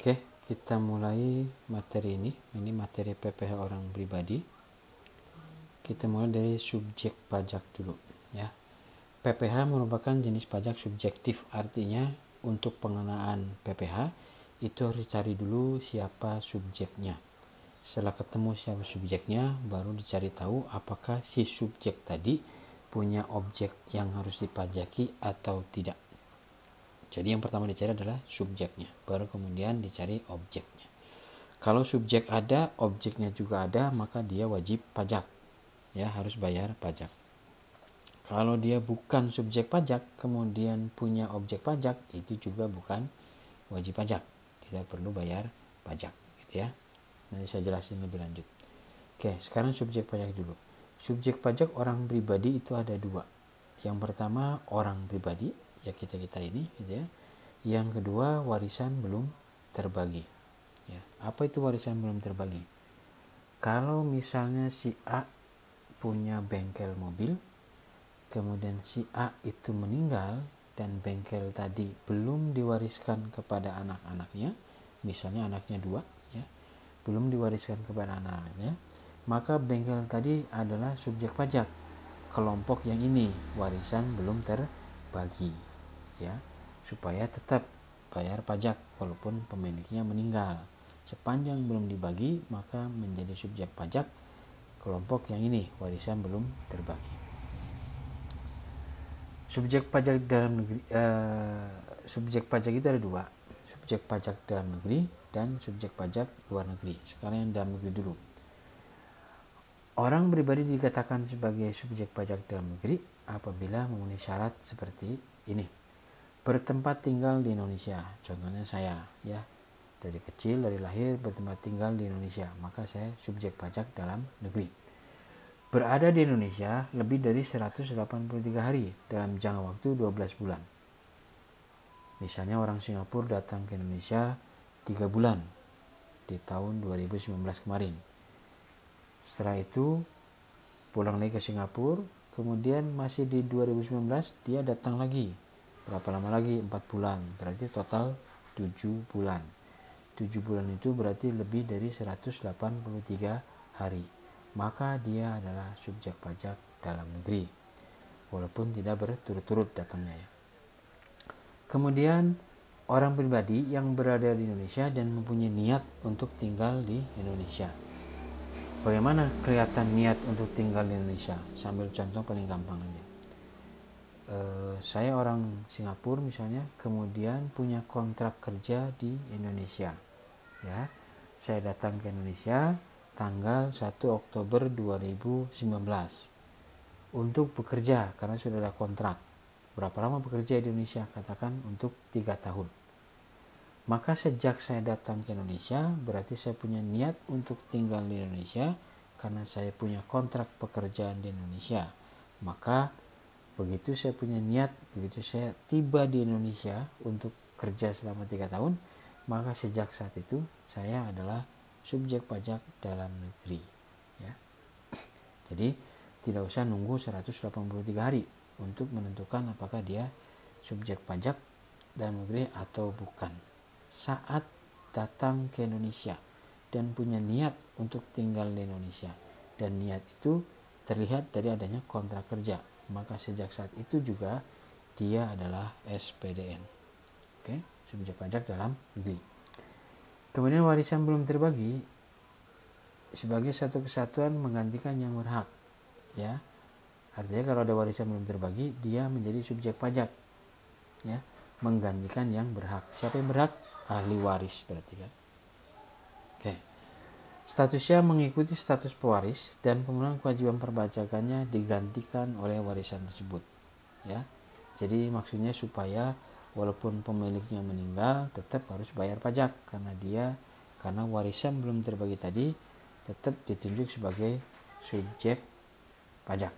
Oke, kita mulai materi ini. Ini materi PPh orang pribadi. Kita mulai dari subjek pajak dulu ya. PPh merupakan jenis pajak subjektif, artinya untuk pengenaan PPh itu harus dicari dulu siapa subjeknya. Setelah ketemu siapa subjeknya, baru dicari tahu apakah si subjek tadi punya objek yang harus dipajaki atau tidak. Jadi yang pertama dicari adalah subjeknya, baru kemudian dicari objeknya. Kalau subjek ada, objeknya juga ada, maka dia wajib pajak. Ya, harus bayar pajak. Kalau dia bukan subjek pajak, kemudian punya objek pajak, itu juga bukan wajib pajak. Tidak perlu bayar pajak, gitu ya. Nanti saya jelasin lebih lanjut. Oke, sekarang subjek pajak dulu. Subjek pajak orang pribadi itu ada dua. Yang pertama orang pribadi, ya kita ini, gitu ya. Yang kedua warisan belum terbagi. Ya, apa itu warisan belum terbagi? Kalau misalnya si A punya bengkel mobil, kemudian si A itu meninggal dan bengkel tadi belum diwariskan kepada anak-anaknya, misalnya anaknya 2 ya, belum diwariskan kepada anak-anaknya, maka bengkel tadi adalah subjek pajak kelompok yang ini, warisan belum terbagi ya, supaya tetap bayar pajak walaupun pemiliknya meninggal. Sepanjang belum dibagi, maka menjadi subjek pajak kelompok yang ini, warisan belum terbagi. Subjek pajak dalam negeri, subjek pajak itu ada dua, subjek pajak dalam negeri dan subjek pajak luar negeri. Sekarang yang dalam negeri dulu. Orang pribadi dikatakan sebagai subjek pajak dalam negeri apabila memenuhi syarat seperti ini. Bertempat tinggal di Indonesia, contohnya saya ya, dari kecil, dari lahir bertempat tinggal di Indonesia, maka saya subjek pajak dalam negeri. Berada di Indonesia lebih dari 183 hari dalam jangka waktu 12 bulan. Misalnya orang Singapura datang ke Indonesia 3 bulan di tahun 2019 kemarin. Setelah itu pulang lagi ke Singapura, kemudian masih di 2019 dia datang lagi. Berapa lama lagi? 4 bulan. Berarti total 7 bulan. 7 bulan itu berarti lebih dari 183 hari. Maka dia adalah subjek pajak dalam negeri walaupun tidak berturut-turut datangnya ya. Kemudian orang pribadi yang berada di Indonesia dan mempunyai niat untuk tinggal di Indonesia. Bagaimana kelihatan niat untuk tinggal di Indonesia? Sambil contoh paling gampang aja. Saya orang Singapura misalnya, kemudian punya kontrak kerja di Indonesia ya. Saya datang ke Indonesia tanggal 1 Oktober 2019 untuk bekerja karena sudah ada kontrak. Berapa lama bekerja di Indonesia? Katakan untuk 3 tahun. Maka sejak saya datang ke Indonesia, berarti saya punya niat untuk tinggal di Indonesia karena saya punya kontrak pekerjaan di Indonesia. Maka begitu saya punya niat, begitu saya tiba di Indonesia untuk kerja selama 3 tahun, maka sejak saat itu saya adalah subjek pajak dalam negeri ya. Jadi tidak usah nunggu 183 hari untuk menentukan apakah dia subjek pajak dalam negeri atau bukan. Saat datang ke Indonesia dan punya niat untuk tinggal di Indonesia dan niat itu terlihat dari adanya kontrak kerja, maka sejak saat itu juga dia adalah SPDN. Oke, subjek pajak dalam negeri. Kemudian warisan belum terbagi sebagai satu kesatuan menggantikan yang berhak ya. Artinya kalau ada warisan belum terbagi, dia menjadi subjek pajak ya, menggantikan yang berhak. Siapa yang berhak? Ahli waris berarti kan. Oke. Statusnya mengikuti status pewaris dan pemenuhan kewajiban perpajakannya digantikan oleh warisan tersebut ya. Jadi maksudnya supaya walaupun pemiliknya meninggal tetap harus bayar pajak karena warisan belum terbagi tadi tetap ditunjuk sebagai subjek pajak.